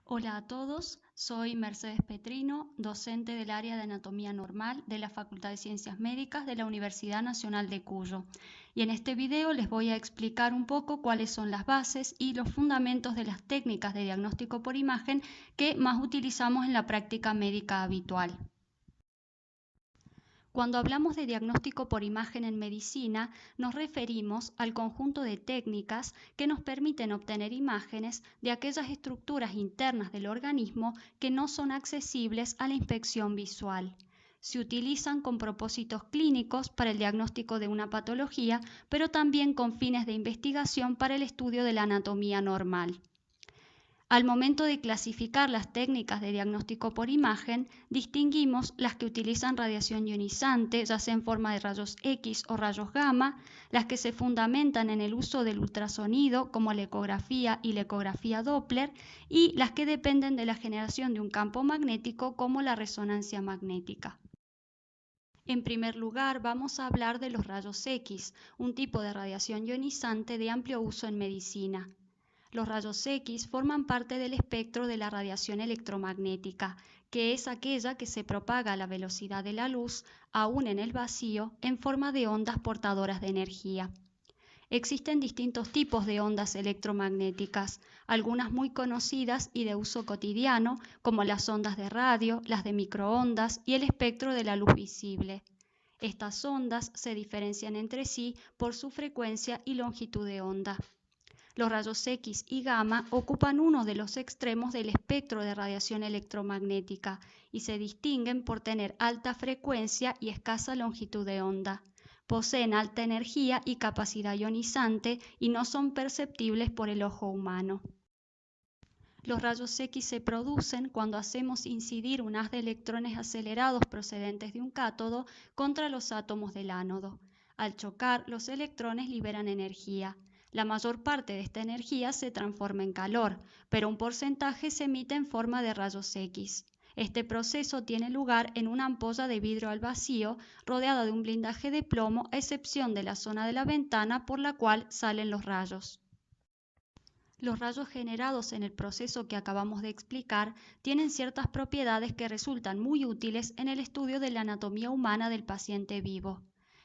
Hola a todos, soy Mercedes Petrino, docente del área de Anatomía Normal de la Facultad de Ciencias Médicas de la Universidad Nacional de Cuyo. Y en este video les voy a explicar un poco cuáles son las bases y los fundamentos de las técnicas de diagnóstico por imagen que más utilizamos en la práctica médica habitual. Cuando hablamos de diagnóstico por imagen en medicina, nos referimos al conjunto de técnicas que nos permiten obtener imágenes de aquellas estructuras internas del organismo que no son accesibles a la inspección visual. Se utilizan con propósitos clínicos para el diagnóstico de una patología, pero también con fines de investigación para el estudio de la anatomía normal. Al momento de clasificar las técnicas de diagnóstico por imagen, distinguimos las que utilizan radiación ionizante, ya sea en forma de rayos X o rayos gamma, las que se fundamentan en el uso del ultrasonido, como la ecografía y la ecografía Doppler, y las que dependen de la generación de un campo magnético, como la resonancia magnética. En primer lugar, vamos a hablar de los rayos X, un tipo de radiación ionizante de amplio uso en medicina. Los rayos X forman parte del espectro de la radiación electromagnética, que es aquella que se propaga a la velocidad de la luz, aún en el vacío, en forma de ondas portadoras de energía. Existen distintos tipos de ondas electromagnéticas, algunas muy conocidas y de uso cotidiano, como las ondas de radio, las de microondas y el espectro de la luz visible. Estas ondas se diferencian entre sí por su frecuencia y longitud de onda. Los rayos X y gamma ocupan uno de los extremos del espectro de radiación electromagnética y se distinguen por tener alta frecuencia y escasa longitud de onda. Poseen alta energía y capacidad ionizante y no son perceptibles por el ojo humano. Los rayos X se producen cuando hacemos incidir un haz de electrones acelerados procedentes de un cátodo contra los átomos del ánodo. Al chocar, los electrones liberan energía. La mayor parte de esta energía se transforma en calor, pero un porcentaje se emite en forma de rayos X. Este proceso tiene lugar en una ampolla de vidrio al vacío, rodeada de un blindaje de plomo, a excepción de la zona de la ventana por la cual salen los rayos. Los rayos generados en el proceso que acabamos de explicar tienen ciertas propiedades que resultan muy útiles en el estudio de la anatomía humana del paciente vivo.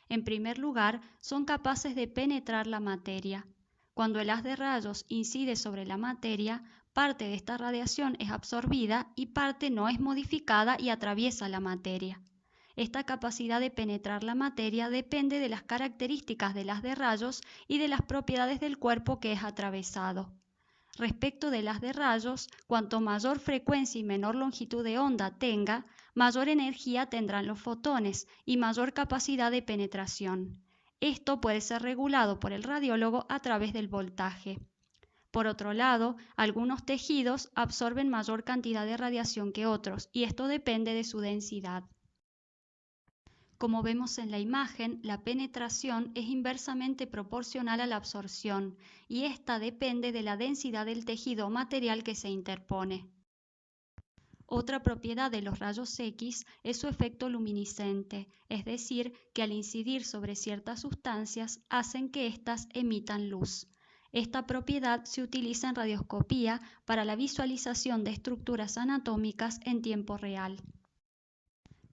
En primer lugar, son capaces de penetrar la materia. Cuando el haz de rayos incide sobre la materia, parte de esta radiación es absorbida y parte no es modificada y atraviesa la materia. Esta capacidad de penetrar la materia depende de las características del haz de rayos y de las propiedades del cuerpo que es atravesado. Respecto de las de rayos, cuanto mayor frecuencia y menor longitud de onda tenga, mayor energía tendrán los fotones y mayor capacidad de penetración. Esto puede ser regulado por el radiólogo a través del voltaje. Por otro lado, algunos tejidos absorben mayor cantidad de radiación que otros, y esto depende de su densidad. Como vemos en la imagen, la penetración es inversamente proporcional a la absorción y esta depende de la densidad del tejido o material que se interpone. Otra propiedad de los rayos X es su efecto luminiscente, es decir, que al incidir sobre ciertas sustancias hacen que éstas emitan luz. Esta propiedad se utiliza en radioscopía para la visualización de estructuras anatómicas en tiempo real.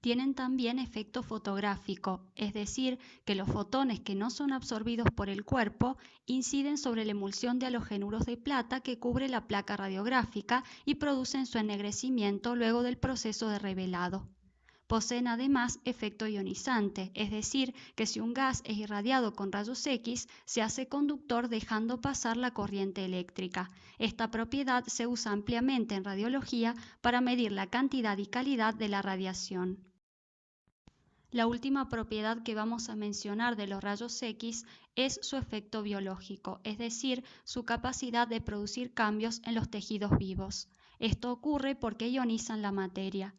Tienen también efecto fotográfico, es decir, que los fotones que no son absorbidos por el cuerpo inciden sobre la emulsión de halogenuros de plata que cubre la placa radiográfica y producen su ennegrecimiento luego del proceso de revelado. Poseen además efecto ionizante, es decir, que si un gas es irradiado con rayos X, se hace conductor dejando pasar la corriente eléctrica. Esta propiedad se usa ampliamente en radiología para medir la cantidad y calidad de la radiación. La última propiedad que vamos a mencionar de los rayos X es su efecto biológico, es decir, su capacidad de producir cambios en los tejidos vivos. Esto ocurre porque ionizan la materia.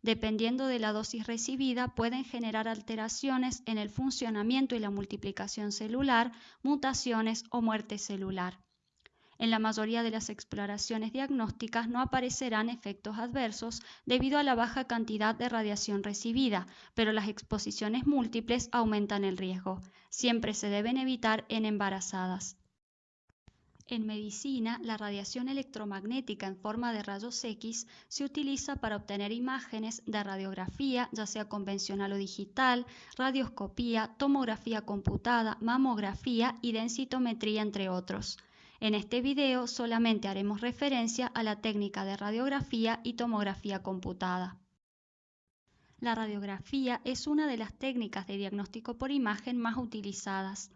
Dependiendo de la dosis recibida, pueden generar alteraciones en el funcionamiento y la multiplicación celular, mutaciones o muerte celular. En la mayoría de las exploraciones diagnósticas no aparecerán efectos adversos debido a la baja cantidad de radiación recibida, pero las exposiciones múltiples aumentan el riesgo. Siempre se deben evitar en embarazadas. En medicina, la radiación electromagnética en forma de rayos X se utiliza para obtener imágenes de radiografía, ya sea convencional o digital, radioscopía, tomografía computada, mamografía y densitometría, entre otros. En este video solamente haremos referencia a la técnica de radiografía y tomografía computada. La radiografía es una de las técnicas de diagnóstico por imagen más utilizadas.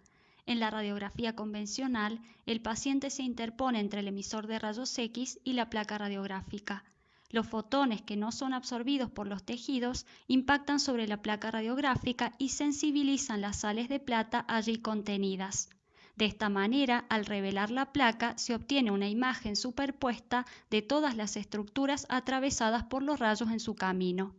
En la radiografía convencional, el paciente se interpone entre el emisor de rayos X y la placa radiográfica. Los fotones que no son absorbidos por los tejidos impactan sobre la placa radiográfica y sensibilizan las sales de plata allí contenidas. De esta manera, al revelar la placa, se obtiene una imagen superpuesta de todas las estructuras atravesadas por los rayos en su camino.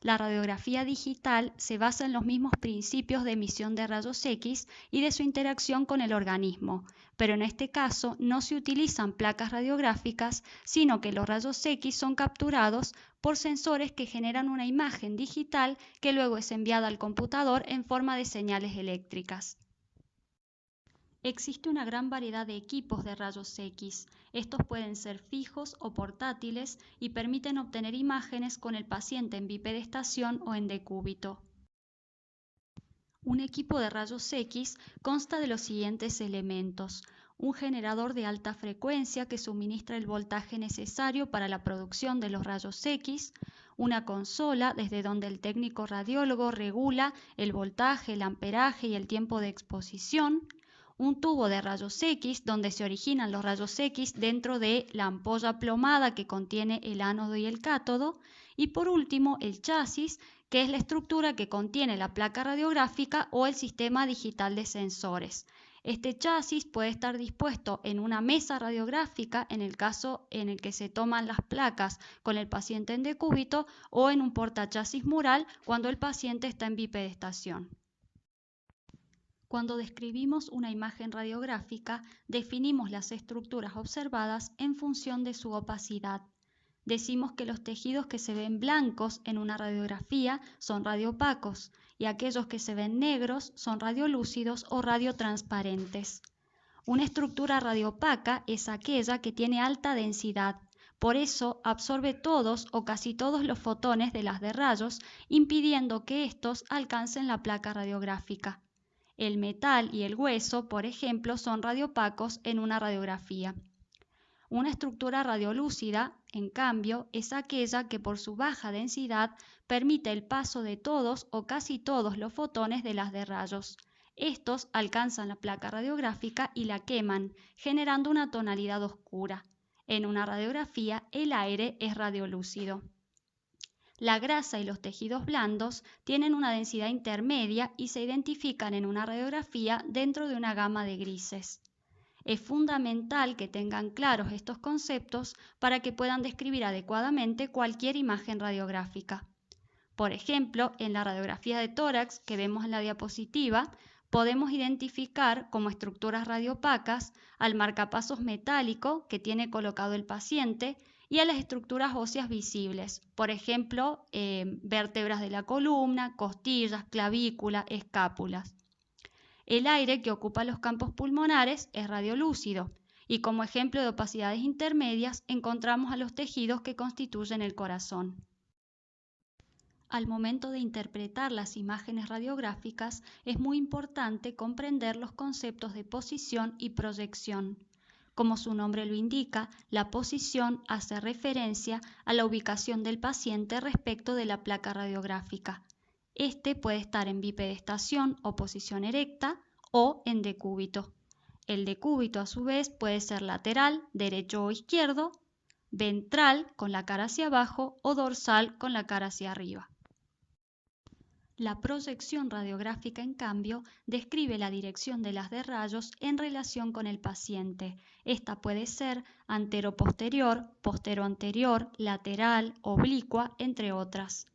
La radiografía digital se basa en los mismos principios de emisión de rayos X y de su interacción con el organismo, pero en este caso no se utilizan placas radiográficas, sino que los rayos X son capturados por sensores que generan una imagen digital que luego es enviada al computador en forma de señales eléctricas. Existe una gran variedad de equipos de rayos X. Estos pueden ser fijos o portátiles y permiten obtener imágenes con el paciente en bipedestación o en decúbito. Un equipo de rayos X consta de los siguientes elementos: un generador de alta frecuencia que suministra el voltaje necesario para la producción de los rayos X, una consola desde donde el técnico radiólogo regula el voltaje, el amperaje y el tiempo de exposición, un tubo de rayos X donde se originan los rayos X dentro de la ampolla plomada que contiene el ánodo y el cátodo, y por último el chasis, que es la estructura que contiene la placa radiográfica o el sistema digital de sensores. Este chasis puede estar dispuesto en una mesa radiográfica en el caso en el que se toman las placas con el paciente en decúbito, o en un portachasis mural cuando el paciente está en bipedestación. Cuando describimos una imagen radiográfica, definimos las estructuras observadas en función de su opacidad. Decimos que los tejidos que se ven blancos en una radiografía son radiopacos y aquellos que se ven negros son radiolúcidos o radiotransparentes. Una estructura radiopaca es aquella que tiene alta densidad, por eso absorbe todos o casi todos los fotones de las de rayos, impidiendo que estos alcancen la placa radiográfica. El metal y el hueso, por ejemplo, son radiopacos en una radiografía. Una estructura radiolúcida, en cambio, es aquella que por su baja densidad permite el paso de todos o casi todos los fotones de las de rayos. Estos alcanzan la placa radiográfica y la queman, generando una tonalidad oscura. En una radiografía, el aire es radiolúcido. La grasa y los tejidos blandos tienen una densidad intermedia y se identifican en una radiografía dentro de una gama de grises. Es fundamental que tengan claros estos conceptos para que puedan describir adecuadamente cualquier imagen radiográfica. Por ejemplo, en la radiografía de tórax que vemos en la diapositiva, podemos identificar como estructuras radiopacas al marcapasos metálico que tiene colocado el paciente y a las estructuras óseas visibles, por ejemplo, vértebras de la columna, costillas, clavícula, escápulas. El aire que ocupa los campos pulmonares es radiolúcido y como ejemplo de opacidades intermedias encontramos a los tejidos que constituyen el corazón. Al momento de interpretar las imágenes radiográficas es muy importante comprender los conceptos de posición y proyección. Como su nombre lo indica, la posición hace referencia a la ubicación del paciente respecto de la placa radiográfica. Este puede estar en bipedestación o posición erecta o en decúbito. El decúbito a su vez puede ser lateral, derecho o izquierdo, ventral con la cara hacia abajo o dorsal con la cara hacia arriba. La proyección radiográfica, en cambio, describe la dirección de las de rayos en relación con el paciente. Esta puede ser antero-posterior, postero-anterior, lateral, oblicua, entre otras.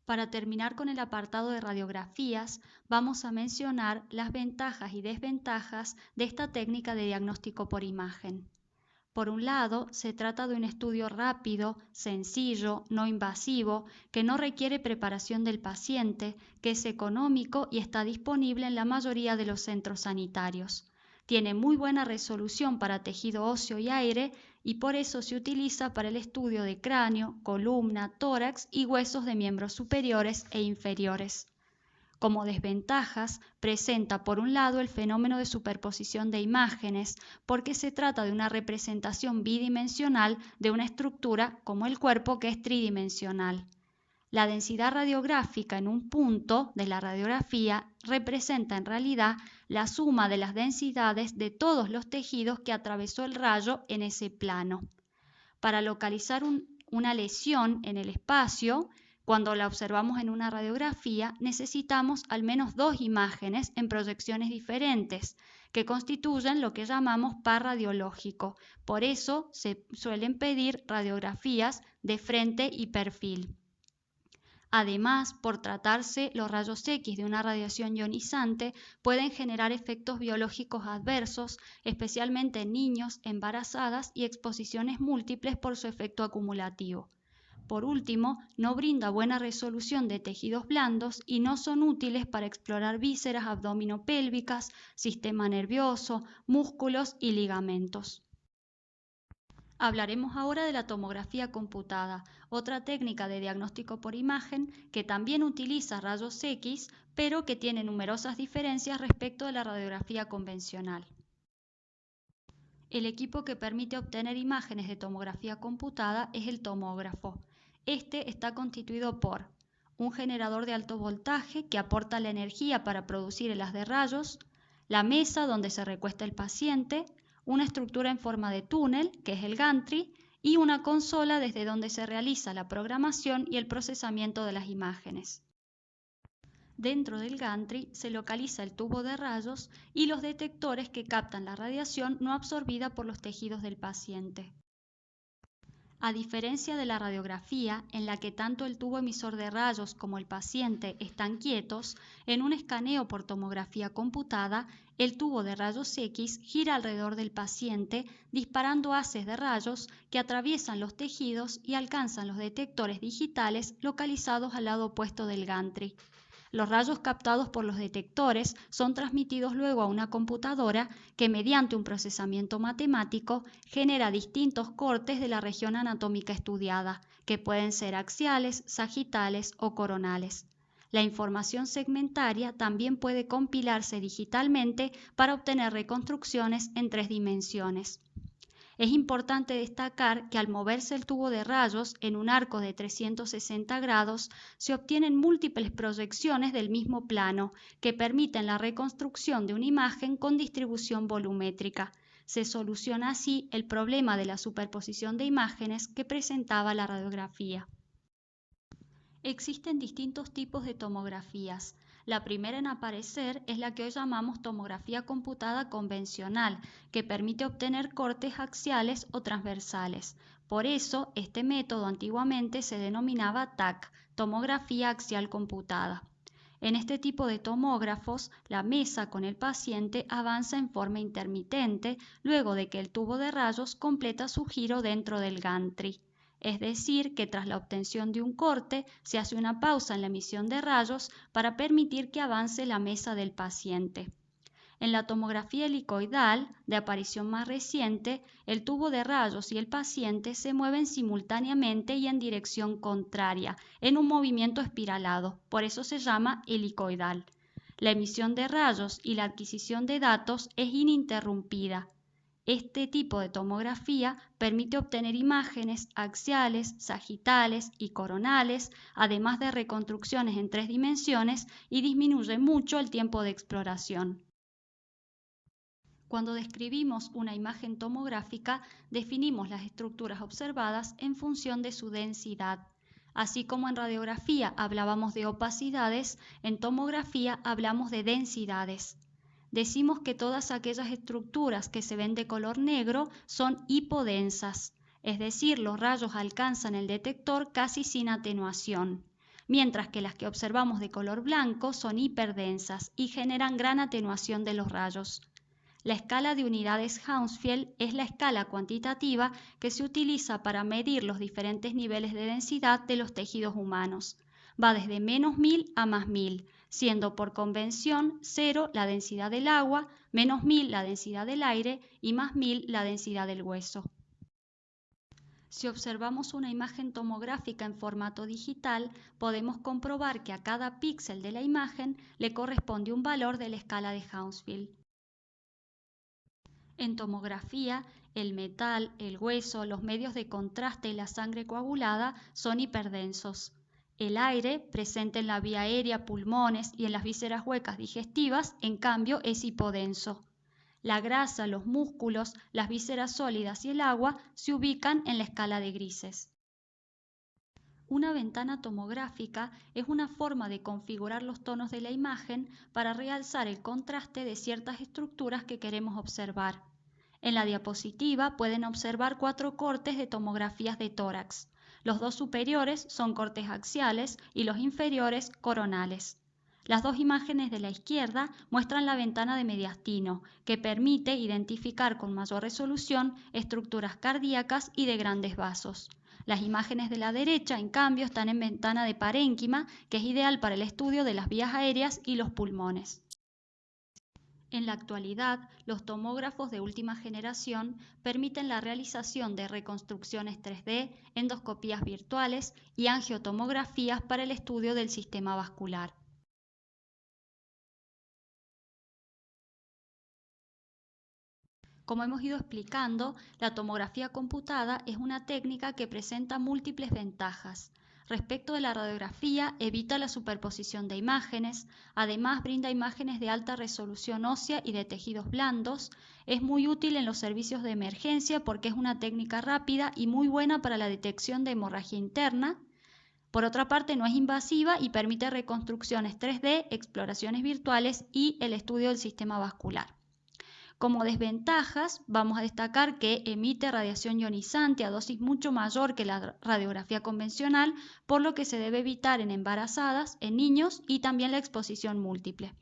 Para terminar con el apartado de radiografías, vamos a mencionar las ventajas y desventajas de esta técnica de diagnóstico por imagen. Por un lado, se trata de un estudio rápido, sencillo, no invasivo, que no requiere preparación del paciente, que es económico y está disponible en la mayoría de los centros sanitarios. Tiene muy buena resolución para tejido óseo y aire y por eso se utiliza para el estudio de cráneo, columna, tórax y huesos de miembros superiores e inferiores. Como desventajas, presenta por un lado el fenómeno de superposición de imágenes, porque se trata de una representación bidimensional de una estructura como el cuerpo que es tridimensional. La densidad radiográfica en un punto de la radiografía representa en realidad la suma de las densidades de todos los tejidos que atravesó el rayo en ese plano. Para localizar una lesión en el espacio, cuando la observamos en una radiografía, necesitamos al menos 2 imágenes en proyecciones diferentes, que constituyen lo que llamamos par radiológico. Por eso se suelen pedir radiografías de frente y perfil. Además, por tratarse los rayos X de una radiación ionizante, pueden generar efectos biológicos adversos, especialmente en niños, embarazadas y exposiciones múltiples por su efecto acumulativo. Por último, no brinda buena resolución de tejidos blandos y no son útiles para explorar vísceras abdominopélvicas, sistema nervioso, músculos y ligamentos. Hablaremos ahora de la tomografía computada, otra técnica de diagnóstico por imagen que también utiliza rayos X, pero que tiene numerosas diferencias respecto de la radiografía convencional. El equipo que permite obtener imágenes de tomografía computada es el tomógrafo. Este está constituido por un generador de alto voltaje que aporta la energía para producir el haz de rayos, la mesa donde se recuesta el paciente, una estructura en forma de túnel, que es el gantry, y una consola desde donde se realiza la programación y el procesamiento de las imágenes. Dentro del gantry se localiza el tubo de rayos y los detectores que captan la radiación no absorbida por los tejidos del paciente. A diferencia de la radiografía, en la que tanto el tubo emisor de rayos como el paciente están quietos, en un escaneo por tomografía computada, el tubo de rayos X gira alrededor del paciente, disparando haces de rayos que atraviesan los tejidos y alcanzan los detectores digitales localizados al lado opuesto del gantry. Los rayos captados por los detectores son transmitidos luego a una computadora que, mediante un procesamiento matemático, genera distintos cortes de la región anatómica estudiada, que pueden ser axiales, sagitales o coronales. La información segmentaria también puede compilarse digitalmente para obtener reconstrucciones en 3 dimensiones. Es importante destacar que al moverse el tubo de rayos en un arco de 360 grados, se obtienen múltiples proyecciones del mismo plano que permiten la reconstrucción de una imagen con distribución volumétrica. Se soluciona así el problema de la superposición de imágenes que presentaba la radiografía. Existen distintos tipos de tomografías. La primera en aparecer es la que hoy llamamos tomografía computada convencional, que permite obtener cortes axiales o transversales. Por eso, este método antiguamente se denominaba TAC, tomografía axial computada. En este tipo de tomógrafos, la mesa con el paciente avanza en forma intermitente luego de que el tubo de rayos completa su giro dentro del gantry. Es decir, que tras la obtención de un corte se hace una pausa en la emisión de rayos para permitir que avance la mesa del paciente. En la tomografía helicoidal, de aparición más reciente, el tubo de rayos y el paciente se mueven simultáneamente y en dirección contraria, en un movimiento espiralado, por eso se llama helicoidal. La emisión de rayos y la adquisición de datos es ininterrumpida. Este tipo de tomografía permite obtener imágenes axiales, sagitales y coronales, además de reconstrucciones en 3 dimensiones y disminuye mucho el tiempo de exploración. Cuando describimos una imagen tomográfica, definimos las estructuras observadas en función de su densidad. Así como en radiografía hablábamos de opacidades, en tomografía hablamos de densidades. Decimos que todas aquellas estructuras que se ven de color negro son hipodensas, es decir, los rayos alcanzan el detector casi sin atenuación, mientras que las que observamos de color blanco son hiperdensas y generan gran atenuación de los rayos. La escala de unidades Hounsfield es la escala cuantitativa que se utiliza para medir los diferentes niveles de densidad de los tejidos humanos. Va desde -1000 a +1000, siendo por convención 0 la densidad del agua, menos 1000 la densidad del aire y más 1000 la densidad del hueso. Si observamos una imagen tomográfica en formato digital, podemos comprobar que a cada píxel de la imagen le corresponde un valor de la escala de Hounsfield. En tomografía, el metal, el hueso, los medios de contraste y la sangre coagulada son hiperdensos. El aire, presente en la vía aérea, pulmones y en las vísceras huecas digestivas, en cambio, es hipodenso. La grasa, los músculos, las vísceras sólidas y el agua se ubican en la escala de grises. Una ventana tomográfica es una forma de configurar los tonos de la imagen para realzar el contraste de ciertas estructuras que queremos observar. En la diapositiva pueden observar 4 cortes de tomografías de tórax. Los 2 superiores son cortes axiales y los inferiores coronales. Las 2 imágenes de la izquierda muestran la ventana de mediastino, que permite identificar con mayor resolución estructuras cardíacas y de grandes vasos. Las imágenes de la derecha, en cambio, están en ventana de parénquima, que es ideal para el estudio de las vías aéreas y los pulmones. En la actualidad, los tomógrafos de última generación permiten la realización de reconstrucciones 3D, endoscopías virtuales y angiotomografías para el estudio del sistema vascular. Como hemos ido explicando, la tomografía computada es una técnica que presenta múltiples ventajas. Respecto de la radiografía, evita la superposición de imágenes, además brinda imágenes de alta resolución ósea y de tejidos blandos, es muy útil en los servicios de emergencia porque es una técnica rápida y muy buena para la detección de hemorragia interna. Por otra parte, no es invasiva y permite reconstrucciones 3D, exploraciones virtuales y el estudio del sistema vascular. Como desventajas, vamos a destacar que emite radiación ionizante a dosis mucho mayor que la radiografía convencional, por lo que se debe evitar en embarazadas, en niños y también la exposición múltiple.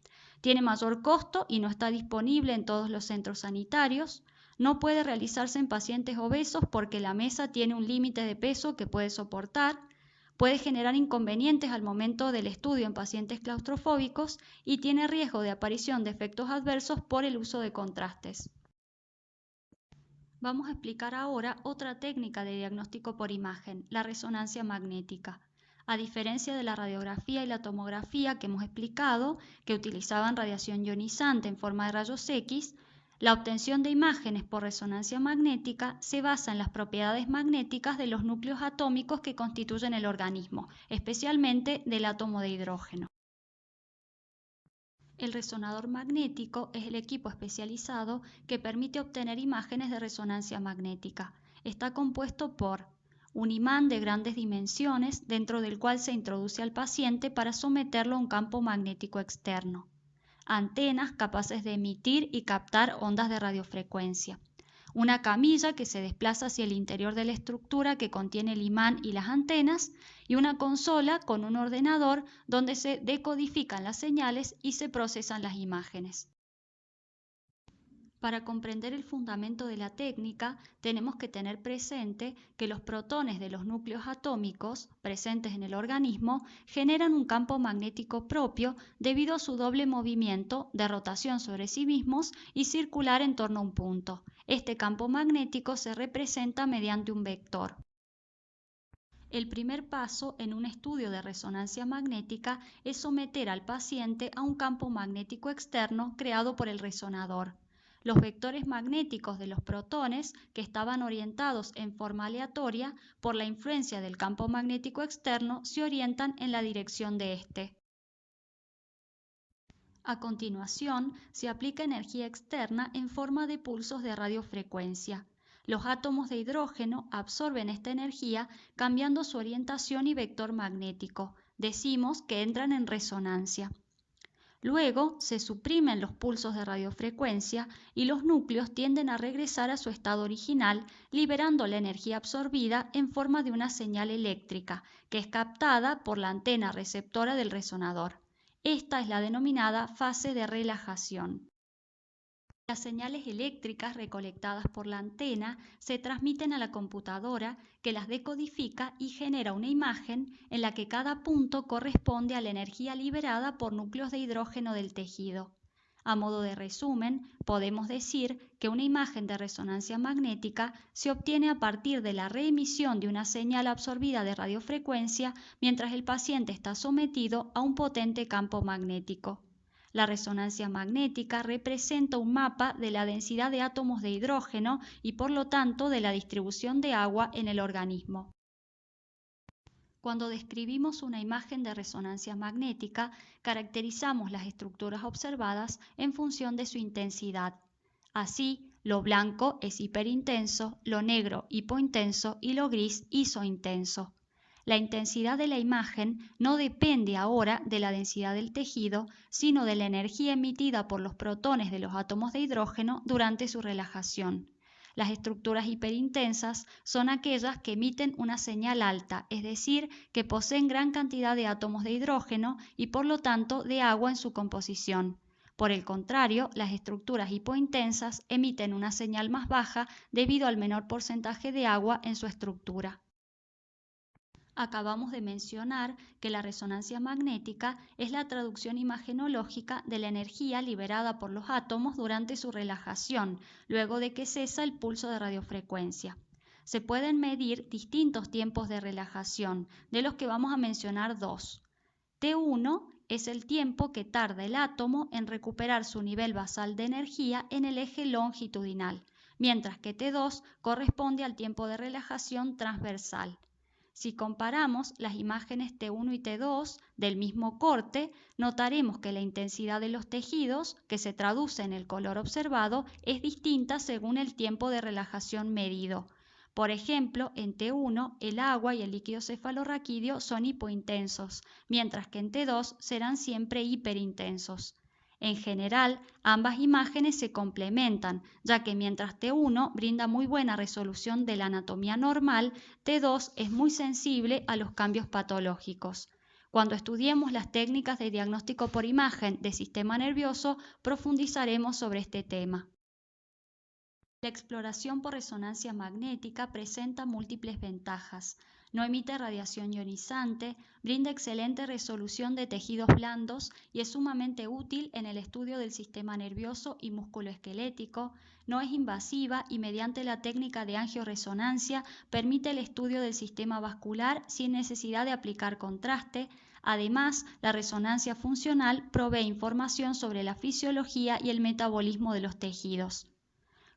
Tiene mayor costo y no está disponible en todos los centros sanitarios. No puede realizarse en pacientes obesos porque la mesa tiene un límite de peso que puede soportar. Puede generar inconvenientes al momento del estudio en pacientes claustrofóbicos y tiene riesgo de aparición de efectos adversos por el uso de contrastes. Vamos a explicar ahora otra técnica de diagnóstico por imagen, la resonancia magnética. A diferencia de la radiografía y la tomografía que hemos explicado, que utilizaban radiación ionizante en forma de rayos X, la obtención de imágenes por resonancia magnética se basa en las propiedades magnéticas de los núcleos atómicos que constituyen el organismo, especialmente del átomo de hidrógeno. El resonador magnético es el equipo especializado que permite obtener imágenes de resonancia magnética. Está compuesto por un imán de grandes dimensiones dentro del cual se introduce al paciente para someterlo a un campo magnético externo. Antenas capaces de emitir y captar ondas de radiofrecuencia. Una camilla que se desplaza hacia el interior de la estructura que contiene el imán y las antenas, y una consola con un ordenador donde se decodifican las señales y se procesan las imágenes. Para comprender el fundamento de la técnica, tenemos que tener presente que los protones de los núcleos atómicos presentes en el organismo generan un campo magnético propio debido a su doble movimiento de rotación sobre sí mismos y circular en torno a un punto. Este campo magnético se representa mediante un vector. El primer paso en un estudio de resonancia magnética es someter al paciente a un campo magnético externo creado por el resonador. Los vectores magnéticos de los protones, que estaban orientados en forma aleatoria por la influencia del campo magnético externo, se orientan en la dirección de este. A continuación, se aplica energía externa en forma de pulsos de radiofrecuencia. Los átomos de hidrógeno absorben esta energía cambiando su orientación y vector magnético. Decimos que entran en resonancia. Luego se suprimen los pulsos de radiofrecuencia y los núcleos tienden a regresar a su estado original, liberando la energía absorbida en forma de una señal eléctrica, que es captada por la antena receptora del resonador. Esta es la denominada fase de relajación. Las señales eléctricas recolectadas por la antena se transmiten a la computadora, que las decodifica y genera una imagen en la que cada punto corresponde a la energía liberada por núcleos de hidrógeno del tejido. A modo de resumen, podemos decir que una imagen de resonancia magnética se obtiene a partir de la reemisión de una señal absorbida de radiofrecuencia mientras el paciente está sometido a un potente campo magnético. La resonancia magnética representa un mapa de la densidad de átomos de hidrógeno y por lo tanto de la distribución de agua en el organismo. Cuando describimos una imagen de resonancia magnética, caracterizamos las estructuras observadas en función de su intensidad. Así, lo blanco es hiperintenso, lo negro hipointenso y lo gris isointenso. La intensidad de la imagen no depende ahora de la densidad del tejido, sino de la energía emitida por los protones de los átomos de hidrógeno durante su relajación. Las estructuras hiperintensas son aquellas que emiten una señal alta, es decir, que poseen gran cantidad de átomos de hidrógeno y por lo tanto de agua en su composición. Por el contrario, las estructuras hipointensas emiten una señal más baja debido al menor porcentaje de agua en su estructura. Acabamos de mencionar que la resonancia magnética es la traducción imagenológica de la energía liberada por los átomos durante su relajación, luego de que cesa el pulso de radiofrecuencia. Se pueden medir distintos tiempos de relajación, de los que vamos a mencionar dos. T1 es el tiempo que tarda el átomo en recuperar su nivel basal de energía en el eje longitudinal, mientras que T2 corresponde al tiempo de relajación transversal. Si comparamos las imágenes T1 y T2 del mismo corte, notaremos que la intensidad de los tejidos, que se traduce en el color observado, es distinta según el tiempo de relajación medido. Por ejemplo, en T1 el agua y el líquido cefalorraquídeo son hipointensos, mientras que en T2 serán siempre hiperintensos. En general, ambas imágenes se complementan, ya que mientras T1 brinda muy buena resolución de la anatomía normal, T2 es muy sensible a los cambios patológicos. Cuando estudiemos las técnicas de diagnóstico por imagen del sistema nervioso, profundizaremos sobre este tema. La exploración por resonancia magnética presenta múltiples ventajas. No emite radiación ionizante, brinda excelente resolución de tejidos blandos y es sumamente útil en el estudio del sistema nervioso y musculoesquelético. No es invasiva y mediante la técnica de angioresonancia permite el estudio del sistema vascular sin necesidad de aplicar contraste. Además, la resonancia funcional provee información sobre la fisiología y el metabolismo de los tejidos.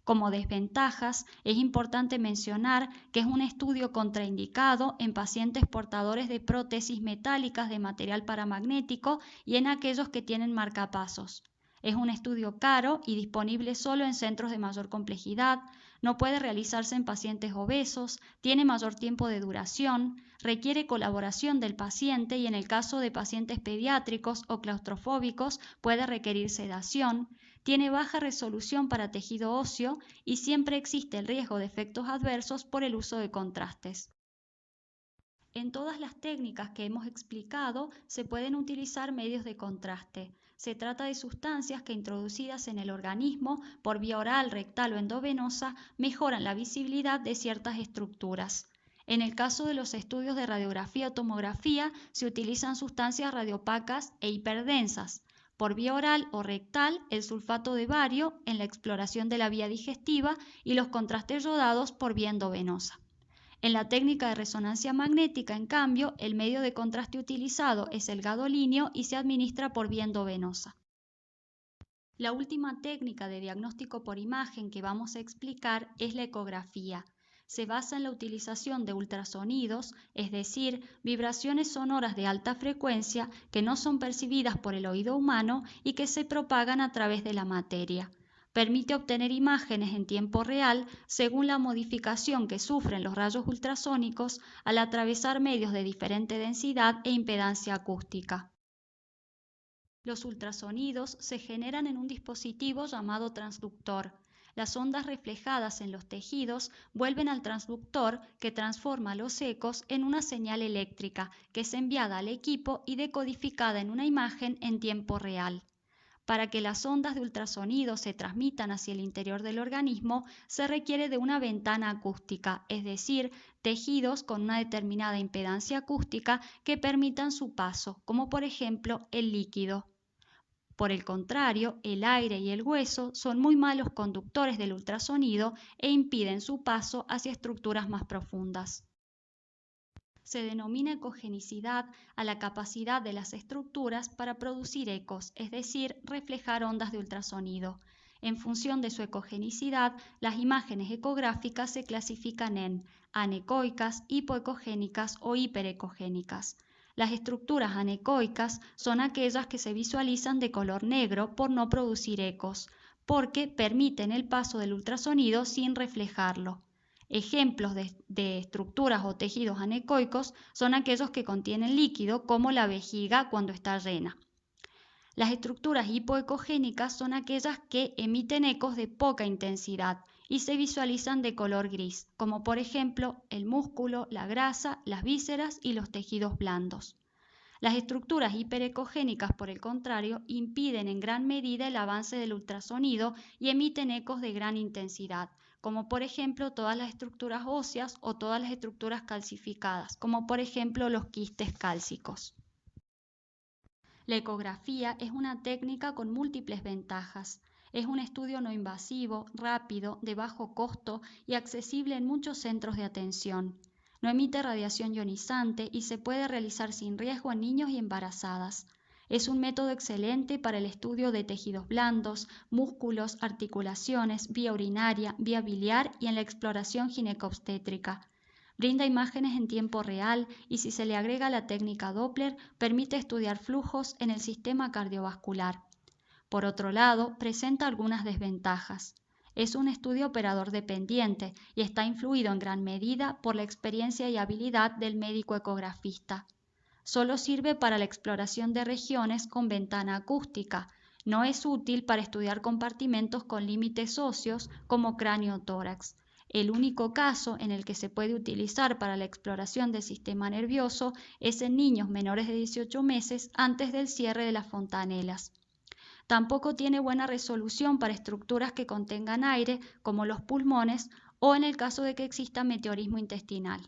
Como desventajas, es importante mencionar que es un estudio contraindicado en pacientes portadores de prótesis metálicas de material paramagnético y en aquellos que tienen marcapasos. Es un estudio caro y disponible solo en centros de mayor complejidad, no puede realizarse en pacientes obesos, tiene mayor tiempo de duración, requiere colaboración del paciente y en el caso de pacientes pediátricos o claustrofóbicos puede requerir sedación, tiene baja resolución para tejido óseo y siempre existe el riesgo de efectos adversos por el uso de contrastes. En todas las técnicas que hemos explicado se pueden utilizar medios de contraste. Se trata de sustancias que introducidas en el organismo por vía oral, rectal o endovenosa mejoran la visibilidad de ciertas estructuras. En el caso de los estudios de radiografía o tomografía se utilizan sustancias radiopacas e hiperdensas. Por vía oral o rectal, el sulfato de bario en la exploración de la vía digestiva y los contrastes yodados por vía endovenosa. En la técnica de resonancia magnética, en cambio, el medio de contraste utilizado es el gadolínio y se administra por vía endovenosa. La última técnica de diagnóstico por imagen que vamos a explicar es la ecografía. Se basa en la utilización de ultrasonidos, es decir, vibraciones sonoras de alta frecuencia que no son percibidas por el oído humano y que se propagan a través de la materia. Permite obtener imágenes en tiempo real según la modificación que sufren los rayos ultrasónicos al atravesar medios de diferente densidad e impedancia acústica. Los ultrasonidos se generan en un dispositivo llamado transductor. Las ondas reflejadas en los tejidos vuelven al transductor, que transforma los ecos en una señal eléctrica que es enviada al equipo y decodificada en una imagen en tiempo real. Para que las ondas de ultrasonido se transmitan hacia el interior del organismo, se requiere de una ventana acústica, es decir, tejidos con una determinada impedancia acústica que permitan su paso, como por ejemplo el líquido. Por el contrario, el aire y el hueso son muy malos conductores del ultrasonido e impiden su paso hacia estructuras más profundas. Se denomina ecogenicidad a la capacidad de las estructuras para producir ecos, es decir, reflejar ondas de ultrasonido. En función de su ecogenicidad, las imágenes ecográficas se clasifican en anecoicas, hipoecogénicas o hiperecogénicas. Las estructuras anecoicas son aquellas que se visualizan de color negro por no producir ecos, porque permiten el paso del ultrasonido sin reflejarlo. Ejemplos de estructuras o tejidos anecoicos son aquellos que contienen líquido, como la vejiga cuando está llena. Las estructuras hipoecogénicas son aquellas que emiten ecos de poca intensidad y se visualizan de color gris, como por ejemplo el músculo, la grasa, las vísceras y los tejidos blandos. Las estructuras hiperecogénicas, por el contrario, impiden en gran medida el avance del ultrasonido y emiten ecos de gran intensidad, como por ejemplo todas las estructuras óseas o todas las estructuras calcificadas, como por ejemplo los quistes cálcicos. La ecografía es una técnica con múltiples ventajas. Es un estudio no invasivo, rápido, de bajo costo y accesible en muchos centros de atención. No emite radiación ionizante y se puede realizar sin riesgo en niños y embarazadas. Es un método excelente para el estudio de tejidos blandos, músculos, articulaciones, vía urinaria, vía biliar y en la exploración ginecobstétrica. Brinda imágenes en tiempo real y si se le agrega la técnica Doppler, permite estudiar flujos en el sistema cardiovascular. Por otro lado, presenta algunas desventajas. Es un estudio operador dependiente y está influido en gran medida por la experiencia y habilidad del médico ecografista. Solo sirve para la exploración de regiones con ventana acústica. No es útil para estudiar compartimentos con límites óseos como cráneo-tórax. El único caso en el que se puede utilizar para la exploración del sistema nervioso es en niños menores de 18 meses antes del cierre de las fontanelas. Tampoco tiene buena resolución para estructuras que contengan aire, como los pulmones, o en el caso de que exista meteorismo intestinal.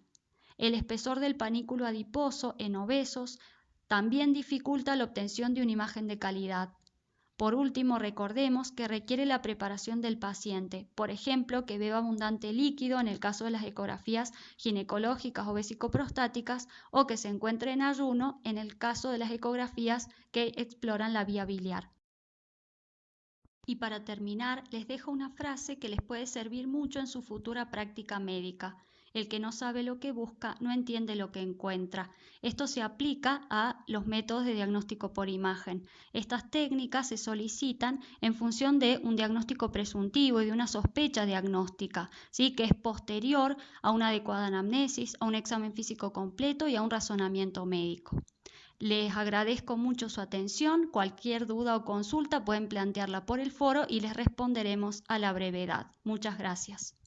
El espesor del panículo adiposo en obesos también dificulta la obtención de una imagen de calidad. Por último, recordemos que requiere la preparación del paciente, por ejemplo, que beba abundante líquido en el caso de las ecografías ginecológicas o vesicoprostáticas o que se encuentre en ayuno en el caso de las ecografías que exploran la vía biliar. Y para terminar, les dejo una frase que les puede servir mucho en su futura práctica médica. El que no sabe lo que busca no entiende lo que encuentra. Esto se aplica a los métodos de diagnóstico por imagen. Estas técnicas se solicitan en función de un diagnóstico presuntivo y de una sospecha diagnóstica, ¿sí? Que es posterior a una adecuada anamnesis, a un examen físico completo y a un razonamiento médico. Les agradezco mucho su atención. Cualquier duda o consulta pueden plantearla por el foro y les responderemos a la brevedad. Muchas gracias.